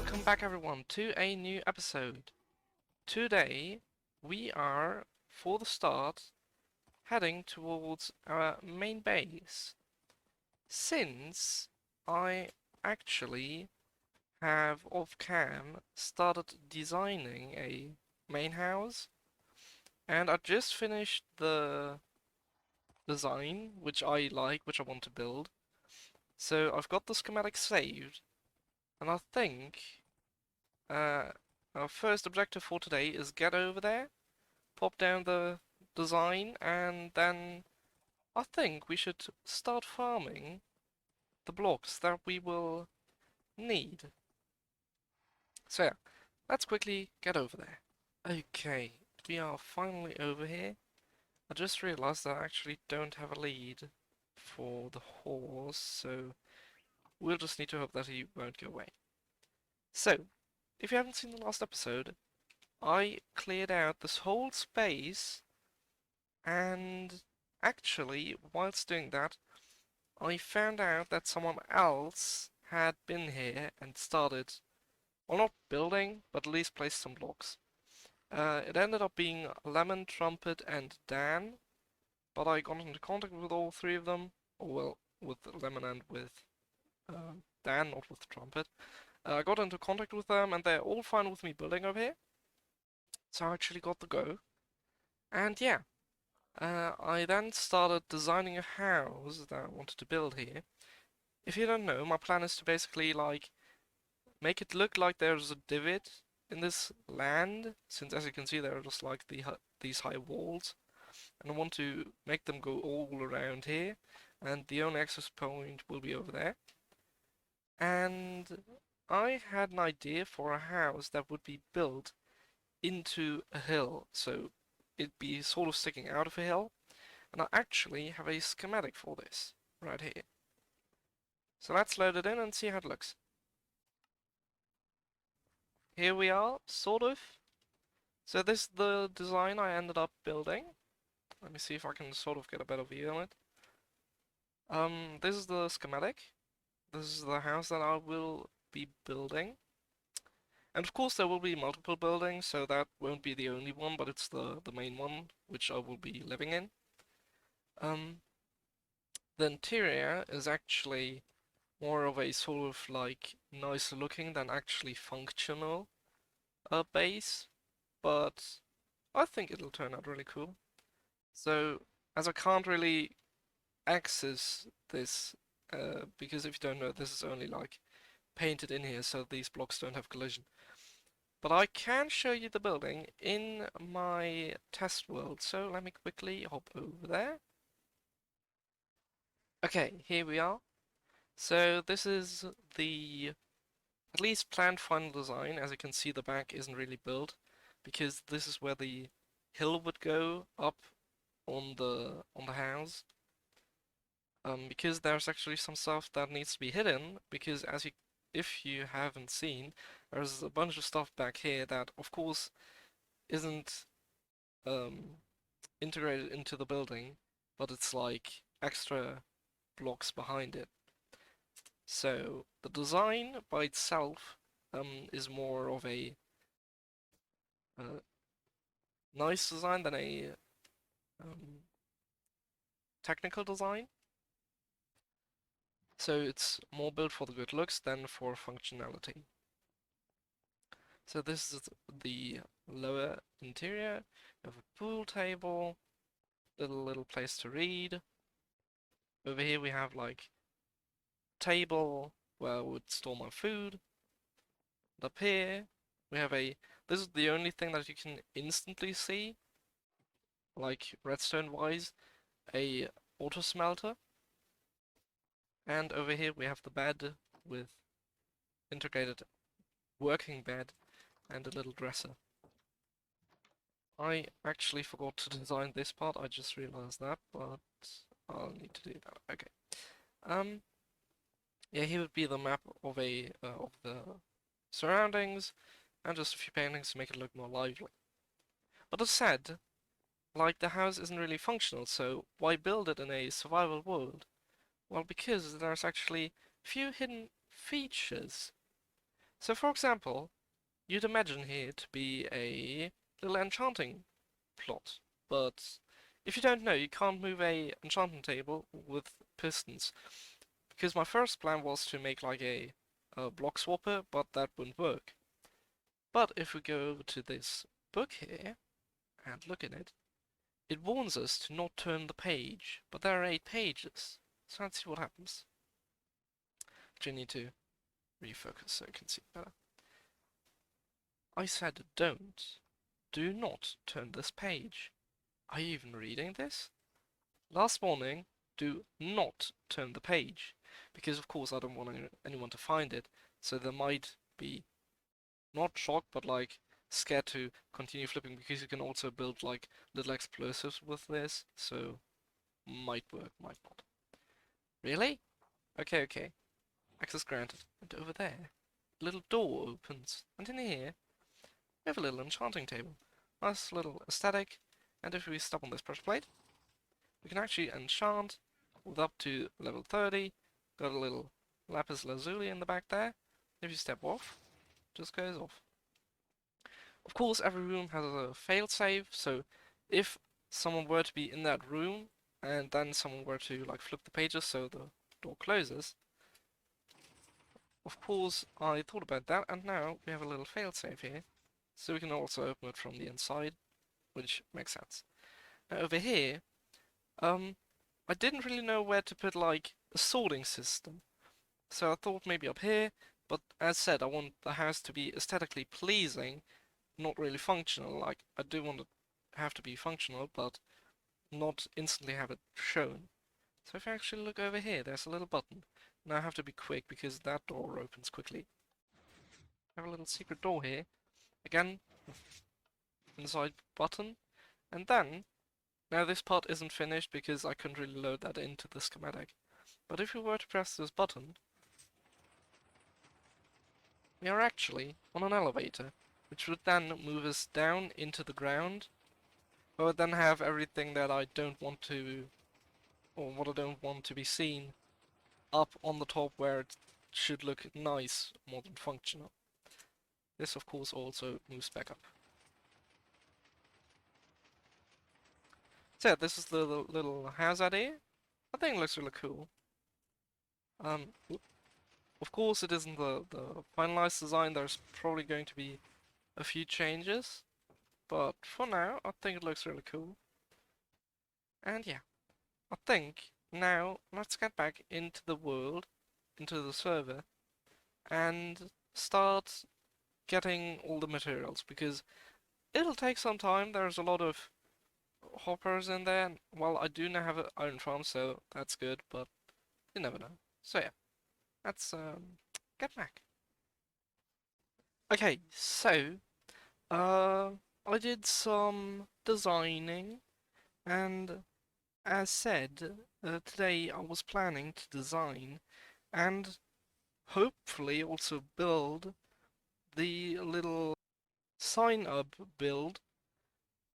Welcome back everyone to a new episode. Today we are, for the start, heading towards our main base. Since I actually have off-cam started designing a main house, and I just finished the design which I like, which I want to build. So I've got the schematic saved, and I think Uh, our first objective for today is get over there, pop down the design, and then I think we should start farming the blocks that we will need. So yeah, let's quickly get over there. Okay, we are finally over here. I just realized that I actually don't have a lead for the horse, so we'll just need to hope that he won't go away. So, if you haven't seen the last episode, I cleared out this whole space, and actually, whilst doing that, I found out that someone else had been here and started, well, not building, but at least placed some blocks. It ended up being Lemon, Trumpet, and Dan, but I got into contact with all three of them, or well, with Lemon and with Dan, not with Trumpet. I got into contact with them, and they're all fine with me building over here. So I actually got the go. And yeah, I then started designing a house that I wanted to build here. If you don't know, my plan is to basically like make it look like there's a divot in this land, since as you can see there are just like these high walls, and I want to make them go all around here, and the only access point will be over there. And I had an idea for a house that would be built into a hill, so it'd be sort of sticking out of a hill. And I actually have a schematic for this right here. So let's load it in and see how it looks. Here we are, sort of. So this is the design I ended up building. Let me see if I can sort of get a better view on it. This is the schematic. This is the house that I will be building. And of course there will be multiple buildings, so that won't be the only one, but it's the main one, which I will be living in. The interior is actually more of a sort of like nice looking than actually functional base, but I think it'll turn out really cool. So, as I can't really access this, because if you don't know, this is only like painted in here, so these blocks don't have collision. But I can show you the building in my test world, so let me quickly hop over there. Okay, here we are. So this is the at least planned final design. As you can see, the back isn't really built because this is where the hill would go up on the house. Because there's actually some stuff that needs to be hidden, because if you haven't seen, there's a bunch of stuff back here that of course isn't um, integrated into the building, but it's like extra blocks behind it. So the design by itself is more of a uh, nice design than a um, technical design. So it's more built for the good looks than for functionality. So this is the lower interior. You have a pool table, little place to read. Over here we have like table where I would store my food. And up here we have this is the only thing that you can instantly see, like redstone wise, a auto smelter. And over here we have the bed with integrated working bed and a little dresser. I actually forgot to design this part, I just realized that, but I'll need to do that. Okay. Yeah, here would be the map of of the surroundings, and just a few paintings to make it look more lively. But as said, like the house isn't really functional, so why build it in a survival world? Well, because there's actually few hidden features. So for example, you'd imagine here to be a little enchanting plot, but if you don't know, you can't move a enchanting table with pistons. Because my first plan was to make like a block swapper, but that wouldn't work. But if we go over to this book here and look at it, it warns us to not turn the page, but there are 8 pages. So let's see what happens. Actually, I need to refocus so you can see better. I said don't. Do not turn this page. Are you even reading this? Last warning, do not turn the page. Because of course I don't want anyone to find it, so they might be not shocked, but like scared to continue flipping, because you can also build like little explosives with this, so might work, might not. Really? Okay, okay. Access granted. And over there, a little door opens, and in here, we have a little enchanting table. Nice little aesthetic, and if we stop on this pressure plate, we can actually enchant with up to level 30. Got a little lapis lazuli in the back there. If you step off, just goes off. Of course, every room has a failsafe, so if someone were to be in that room and then someone were to like flip the pages so the door closes, of course I thought about that, and now we have a little failsafe here, so we can also open it from the inside, which makes sense. Now over here, I didn't really know where to put like a sorting system, so I thought maybe up here, but as said, I want the house to be aesthetically pleasing, not really functional. Like, I do want it to have to be functional, but not instantly have it shown. So if I actually look over here, there's a little button. Now I have to be quick because that door opens quickly. I have a little secret door here. Again, inside button. And then, now this part isn't finished because I couldn't really load that into the schematic. But if we were to press this button, we are actually on an elevator, which would then move us down into the ground. I would then have everything that I don't want to, or what I don't want to be seen, up on the top where it should look nice more than functional. This of course also moves back up. So yeah, this is the little house idea. I think it looks really cool. Of course it isn't the finalized design, there's probably going to be a few changes, but for now I think it looks really cool. And yeah, I think now let's get back into the world, into the server, and start getting all the materials, because it'll take some time. There's a lot of hoppers in there. Well, I do now have an iron farm, so that's good, but you never know. So yeah, let's get back. Okay, so I did some designing, and as said, today I was planning to design and hopefully also build the little sign-up build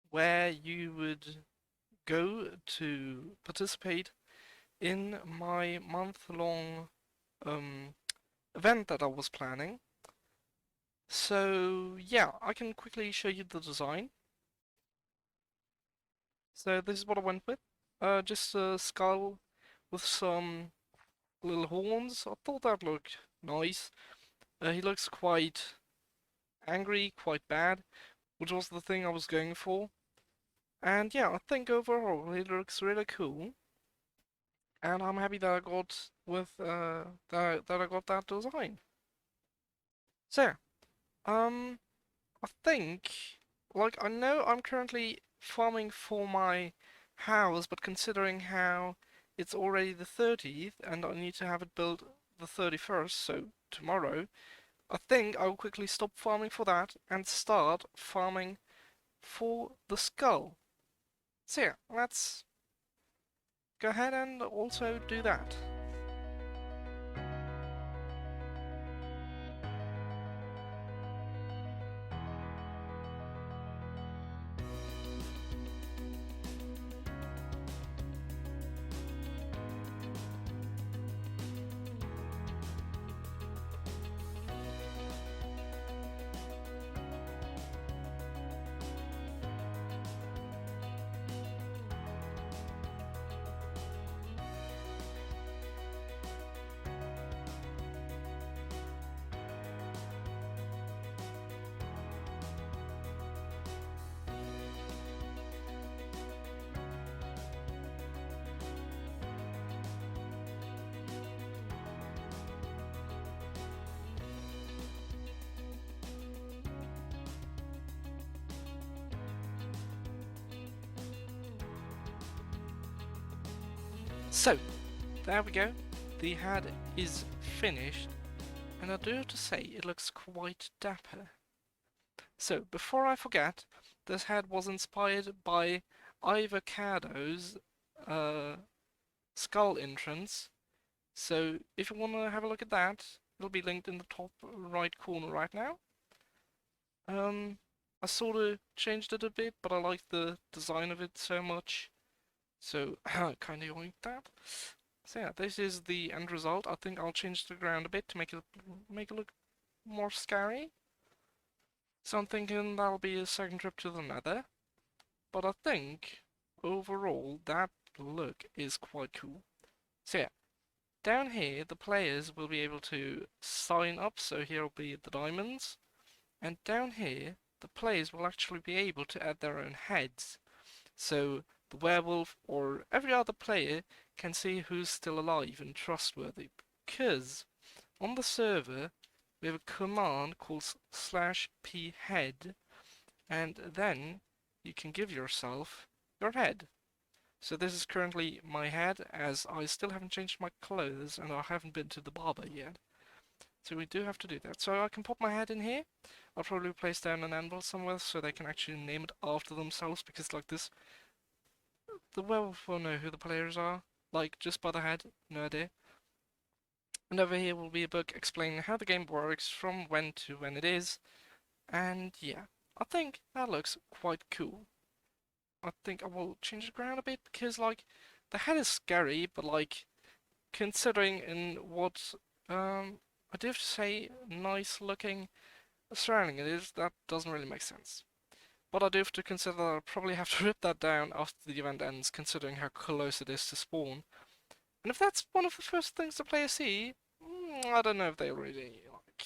where you would go to participate in my month-long event that I was planning. So yeah, I can quickly show you the design. So this is what I went with. Just a skull with some little horns. I thought that looked nice. He looks quite angry, quite bad, which was the thing I was going for. And yeah, I think overall it looks really cool. And I'm happy that I got with that I got that design. So, I think, like, I know I'm currently farming for my house, but considering how it's already the 30th and I need to have it built the 31st, so tomorrow, I think I'll quickly stop farming for that and start farming for the skull. So yeah, let's go ahead and also do that. So, there we go. The head is finished, and I do have to say it looks quite dapper. So, before I forget, this head was inspired by Avocado's uh, skull entrance. So, if you want to have a look at that, it'll be linked in the top right corner right now. I sort of changed it a bit, but I like the design of it so much. So, kind of like that. So yeah, this is the end result. I think I'll change the ground a bit to make it look more scary. So I'm thinking that'll be a second trip to the Nether. But I think overall that look is quite cool. So yeah, down here the players will be able to sign up. So here will be the diamonds, and down here the players will actually be able to add their own heads. So the werewolf or every other player can see who's still alive and trustworthy. Because on the server we have a command called /p_head, and then you can give yourself your head. So this is currently my head, as I still haven't changed my clothes and I haven't been to the barber yet. So we do have to do that. So I can pop my head in here. I'll probably place down an anvil somewhere so they can actually name it after themselves, because like this, the werewolf will know who the players are, like just by the head, no idea. And over here will be a book explaining how the game works from when to when it is. And yeah, I think that looks quite cool. I think I will change the ground a bit because like the head is scary, but like considering in what I do have to say nice looking surrounding it is, that doesn't really make sense. But I do have to consider that I'll probably have to rip that down after the event ends, considering how close it is to spawn. And if that's one of the first things the players see, I don't know if they really like.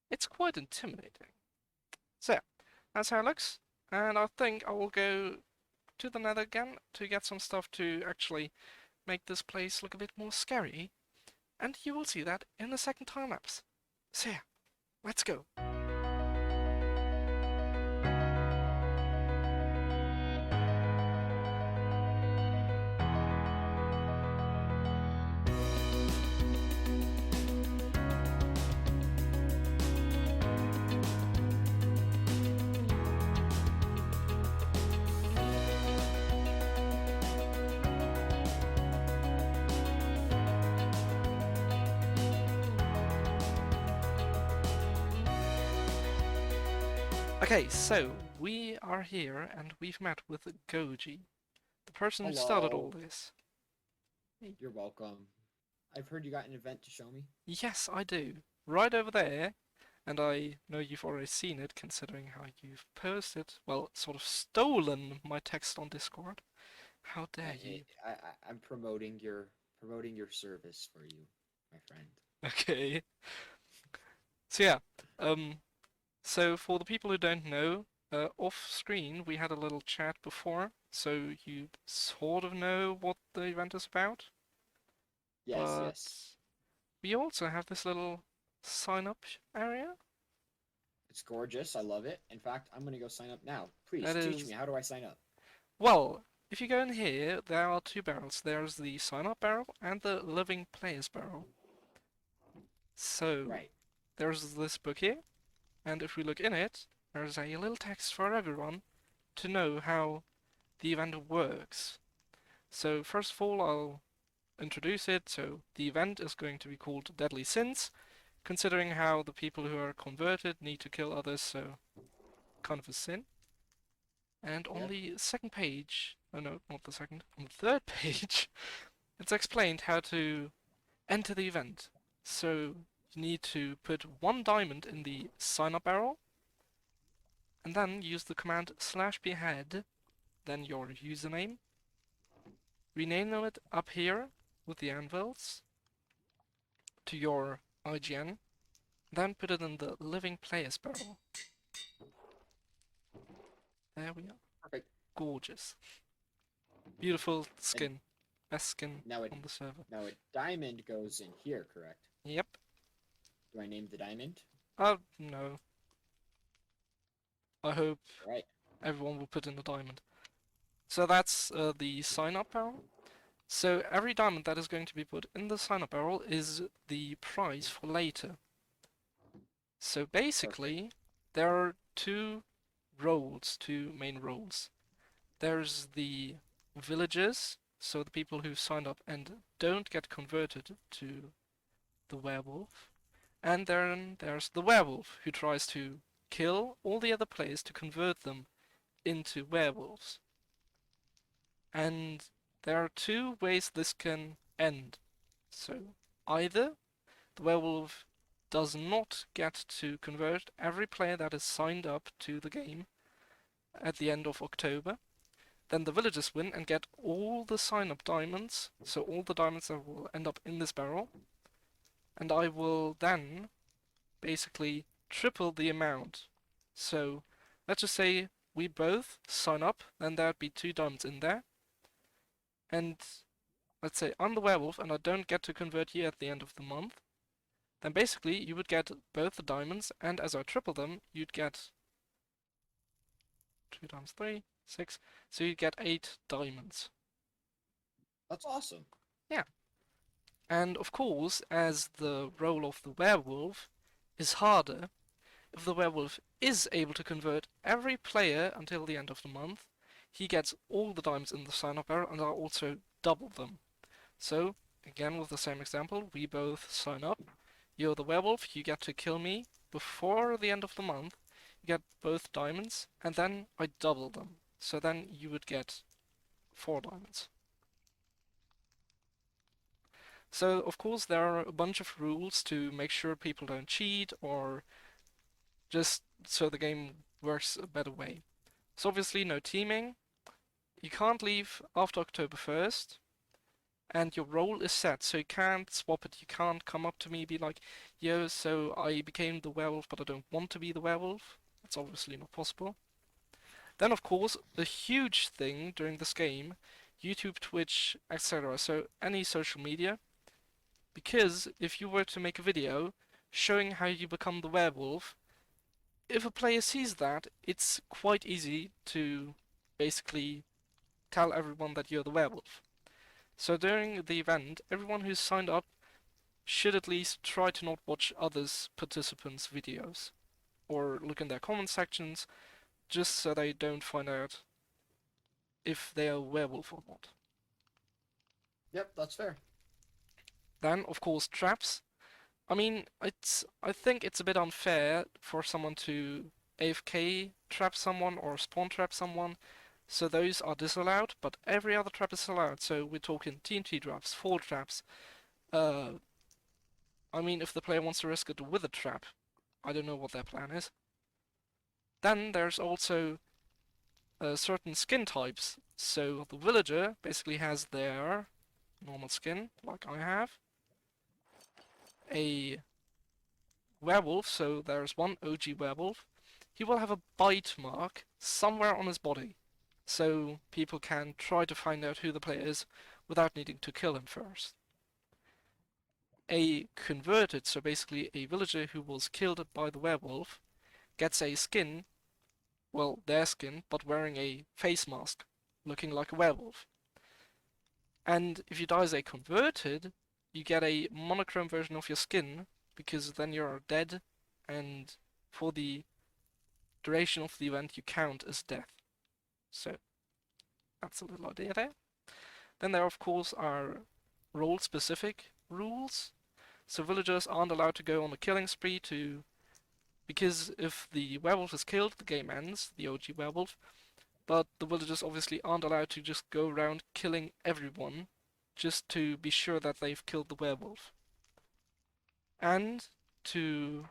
It's quite intimidating. So yeah, that's how it looks. And I think I will go to the Nether again to get some stuff to actually make this place look a bit more scary. And you will see that in the second time lapse. So yeah, let's go. Okay, so we are here and we've met with Goji, the person who started all Hello. this. You're welcome. I've heard you got an event to show me. Yes, I do. Right over there, and I know you've already seen it considering how you've posted, well, sort of stolen my text on Discord. How dare you? I'm promoting your service for you, my friend. Okay. So yeah, um, so for the people who don't know, off screen we had a little chat before, so you sort of know what the event is about. Yes, But yes. we also have this little sign up area. It's gorgeous. I love it. In fact, I'm gonna go sign up now. Please That teach me. is, How do I sign up? well, if you go in here, there are two barrels. There's the sign up barrel and the living players barrel. So Right. there's this book here, and if we look in it, there's a little text for everyone to know how the event works. So first of all, I'll introduce it. So the event is going to be called Deadly Sins, considering how the people who are converted need to kill others, so kind of a sin. And on Yep. the second page, oh no, not the second, on the third page, it's explained how to enter the event. So you need to put one diamond in the sign up barrel, and then use the command /behead, then your username, rename it up here with the anvils to your IGN, then put it in the living players barrel. There we are. Perfect. Gorgeous. Beautiful And skin. Best skin now on the server. a diamond goes in here, correct? Yep. Do I name the diamond? No. I hope Right. everyone will put in a diamond. So that's the sign up barrel. So every diamond that is going to be put in the sign-up barrel is the prize for later. So Perfect. basically, there are two main roles. There's the villagers, so the people who signed up and don't get converted to the werewolf. And then there's the werewolf, who tries to kill all the other players to convert them into werewolves. And there are two ways this can end. So either the werewolf does not get to convert every player that is signed up to the game at the end of October, then the villagers win and get all the sign-up diamonds, so all the diamonds that will end up in this barrel, and I will then basically triple the amount. So let's just say we both sign up, then there'd be 2 diamonds in there, and let's say I'm the werewolf and I don't get to convert you at the end of the month, then basically you would get both the diamonds, and as I triple them, you'd get 2 times 3, 6, so you'd get 8 diamonds. That's awesome. Yeah. And of course, as the role of the werewolf is harder, if the werewolf is able to convert every player until the end of the month, he gets all the diamonds in the sign-up barrel, and I also double them. So, again with the same example, we both sign up. You're the werewolf, you get to kill me before the end of the month, you get both diamonds, and then I double them. So then you would get 4 diamonds. So, of course, there are a bunch of rules to make sure people don't cheat or just so the game works a better way. So, obviously, no teaming. You can't leave after October 1st, and your role is set, so you can't swap it. You can't come up to me and be like, yo, so I became the werewolf, but I don't want to be the werewolf. That's obviously not possible. Then, of course, a huge thing during this game, YouTube, Twitch, etc. So, any social media. Because if you were to make a video showing how you become the werewolf, if a player sees that, it's quite easy to basically tell everyone that you're the werewolf. So during the event, everyone who's signed up should at least try to not watch others participants' videos or look in their comment sections just so they don't find out if they are a werewolf or not. Yep, that's fair. Then, of course, traps. I mean, I think it's a bit unfair for someone to AFK trap someone or spawn trap someone, so those are disallowed, but every other trap is allowed. So we're talking TNT traps, fall traps. Uh, I mean, if the player wants to risk it with a trap, I don't know what their plan is. Then there's also certain skin types. So the villager basically has their normal skin, like I have. A werewolf, so there's one OG werewolf, he will have a bite mark somewhere on his body, so people can try to find out who the player is without needing to kill him first. A converted, so basically a villager who was killed by the werewolf, gets a skin, well, their skin, but wearing a face mask, looking like a werewolf. And if you die as a converted, you get a monochrome version of your skin, because then you're dead, and for the duration of the event you count as death. So that's a little idea there. Then there of course are role specific rules. So villagers aren't allowed to go on a killing spree to because if the werewolf is killed, the game ends, the OG werewolf. But the villagers obviously aren't allowed to just go around killing everyone just to be sure that they've killed the werewolf. And to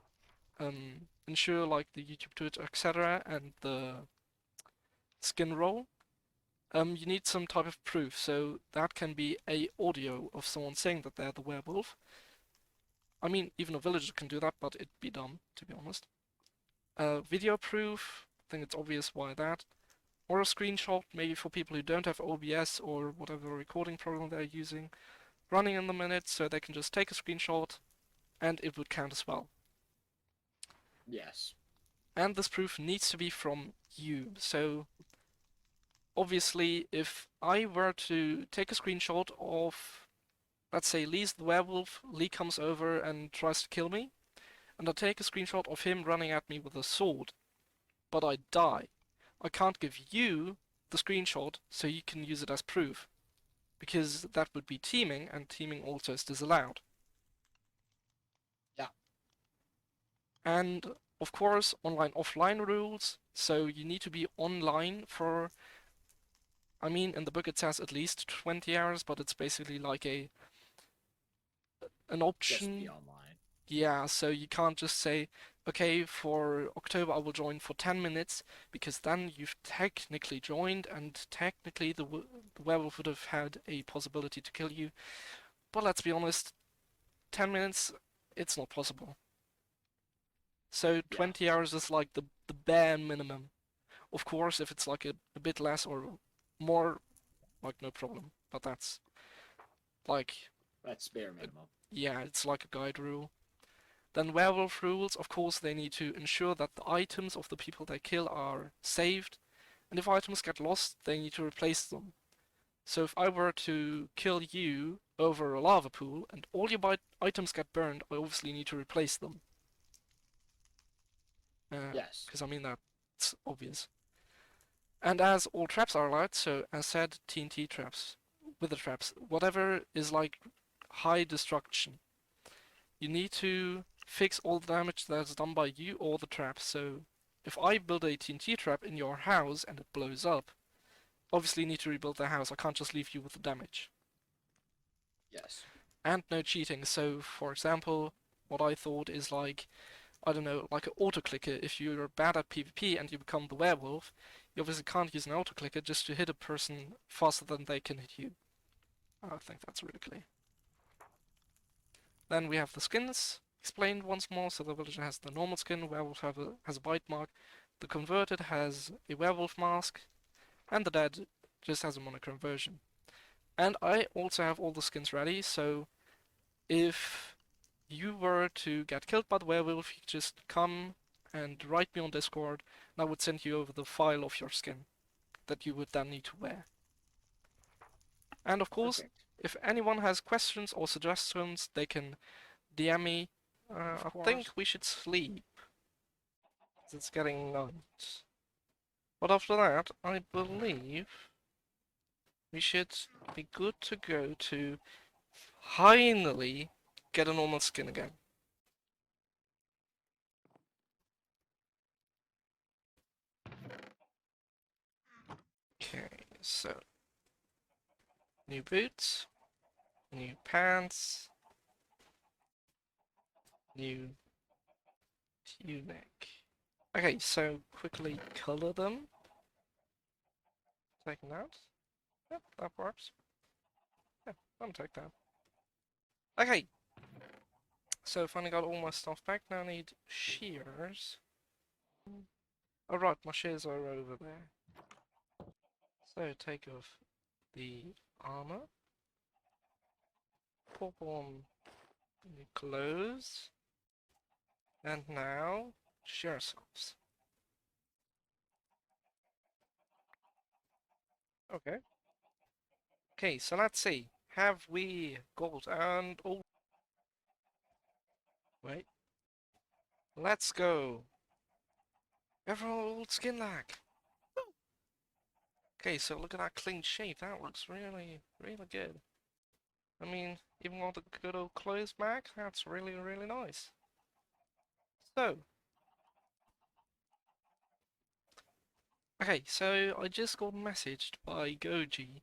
ensure like the YouTube, Twitch, etc. and the skin roll, you need some type of proof. So that can be a audio of someone saying that they're the werewolf. I mean, even a villager can do that, but it'd be dumb, to be honest. Video proof, I think it's obvious why that. Or a screenshot, maybe for people who don't have OBS or whatever recording program they're using, running in the minute, so they can just take a screenshot and it would count as well. Yes. And this proof needs to be from you. So obviously, if I were to take a screenshot of, let's say, Lee's the werewolf, Lee comes over and tries to kill me, and I take a screenshot of him running at me with a sword, but I die. I can't give you the screenshot so you can use it as proof, because that would be teaming, and teaming also is disallowed. Yeah. And of course, online offline rules, so you need to be online for, I mean, in the book it says at least 20 hours, but it's basically like an Just be option. online. Yeah, so you can't just say, okay, for October I will join for 10 minutes, because then you've technically joined, and technically the werewolf would have had a possibility to kill you. But let's be honest, 10 minutes, it's not possible. So Yeah. 20 hours is like the bare minimum. Of course, if it's like a bit less or more, like no problem. But that's like, That's bare minimum. yeah, it's like a guide rule. Then werewolf rules, of course, they need to ensure that the items of the people they kill are saved, and if items get lost, they need to replace them. So if I were to kill you over a lava pool and all your items get burned, I obviously need to replace them. Yes. Because I mean that's obvious. And as all traps are allowed, so as said, TNT traps, wither traps, whatever is like high destruction, you need to fix all the damage that's done by you or the trap. So if I build a TNT trap in your house and it blows up, obviously you need to rebuild the house. I can't just leave you with the damage. Yes. And no cheating. So for example, what I thought is like, I don't know, like an auto clicker. If you're bad at PvP and you become the werewolf, you obviously can't use an auto clicker just to hit a person faster than they can hit you. I think that's really clear. Then we have the skins explained once more. So the villager has the normal skin, werewolf has a bite mark, the converted has a werewolf mask, and the dead just has a monochrome version. And I also have all the skins ready, so if you were to get killed by the werewolf, you just come and write me on Discord, and I would send you over the file of your skin that you would then need to wear. And of course, Perfect. if anyone has questions or suggestions, they can DM me. I think we should sleep. It's getting night. But after that, I believe we should be good to go to finally get a normal skin again. Okay, so new boots, new pants, new tunic. Okay, so quickly color them. Taking that. Yep, that works. Yeah, I'll take that. Okay, so finally got all my stuff back. Now I need shears. Oh right, my shears are over there. So take off the armor. Pop on the clothes. And now, shear ourselves. Okay. Okay, so let's see. Have we got and oh wait. Let's go. Emerald skin lag. Okay, so look at that clean shape. That looks really, really good. I mean, even with the good old clothes back, that's really, really nice. So, okay, so I just got messaged by Goji,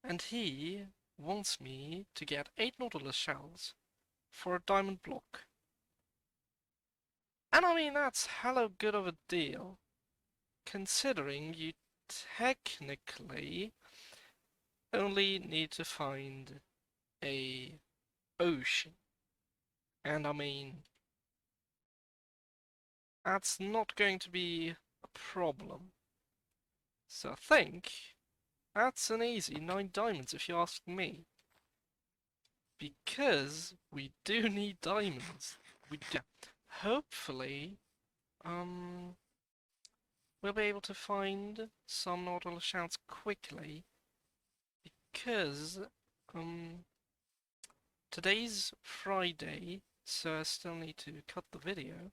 and he wants me to get 8 Nautilus shells for a diamond block. And I mean, that's hella good of a deal, considering you technically only need to find a ocean. And I mean, that's not going to be a problem. So I think that's an easy 9 diamonds if you ask me. Because we do need diamonds. We do. Hopefully, we'll be able to find some nautilus shells quickly because today's Friday, so I still need to cut the video,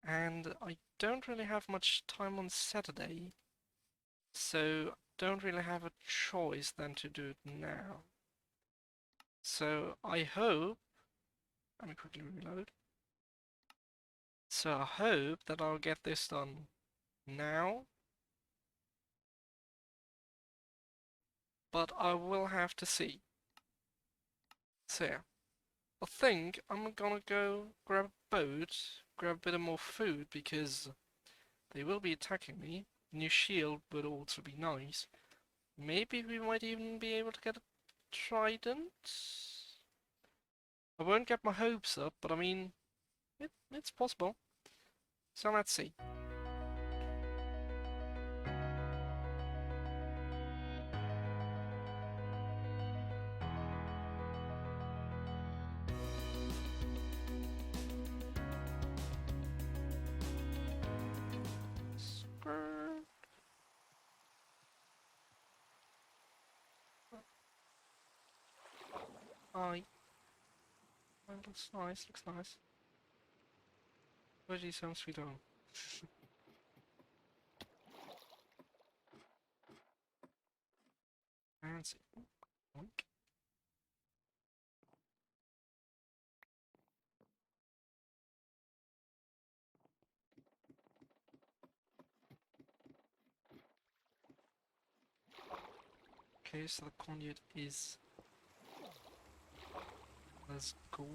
and I don't really have much time on Saturday, so don't really have a choice than to do it now. So I hope, let me quickly reload. So I hope that I'll get this done now, but I will have to see. So yeah, I think I'm gonna go grab a boat, grab a bit of more food because they will be attacking me. New shield would also be nice. Maybe we might even be able to get a trident. I won't get my hopes up, but I mean, it's possible. So let's see. Skirt. Aye. Well, looks nice, looks nice. Veggie sounds sweet home. Fancy. Oink. Okay, so the conduit is... Let's go.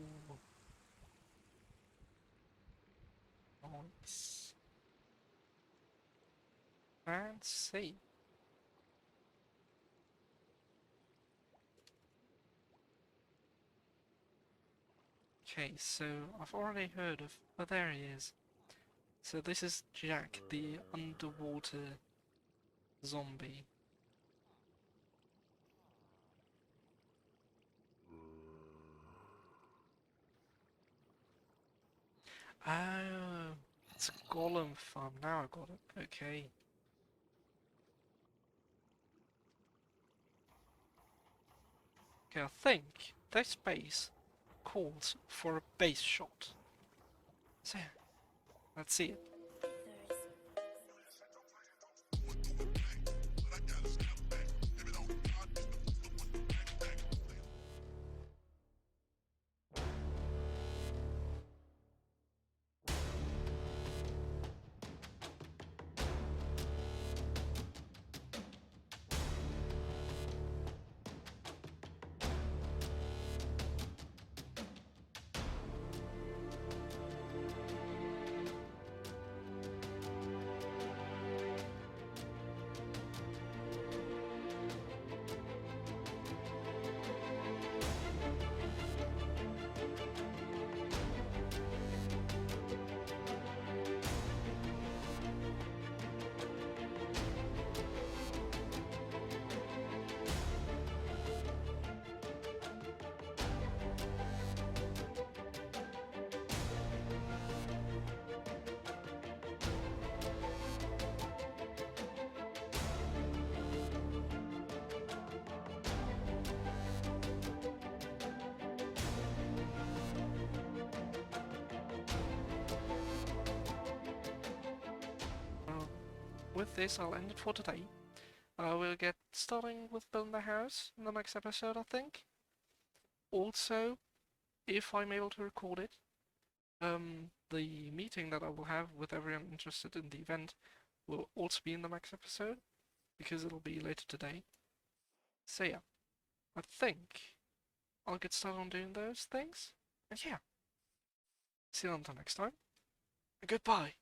Nice. Fancy. Okay, so I've already heard of... Oh, there he is. So this is Jack, the underwater zombie. Oh, it's a golem farm. Now I got it. Okay. Okay, I think this base calls for a base shot. So, let's see it. With this, I'll end it for today. I will get starting with building the house in the next episode, I think. Also, if I'm able to record it, the meeting that I will have with everyone interested in the event will also be in the next episode, because it'll be later today. So yeah, I think I'll get started on doing those things. And yeah, see you until next time. Goodbye.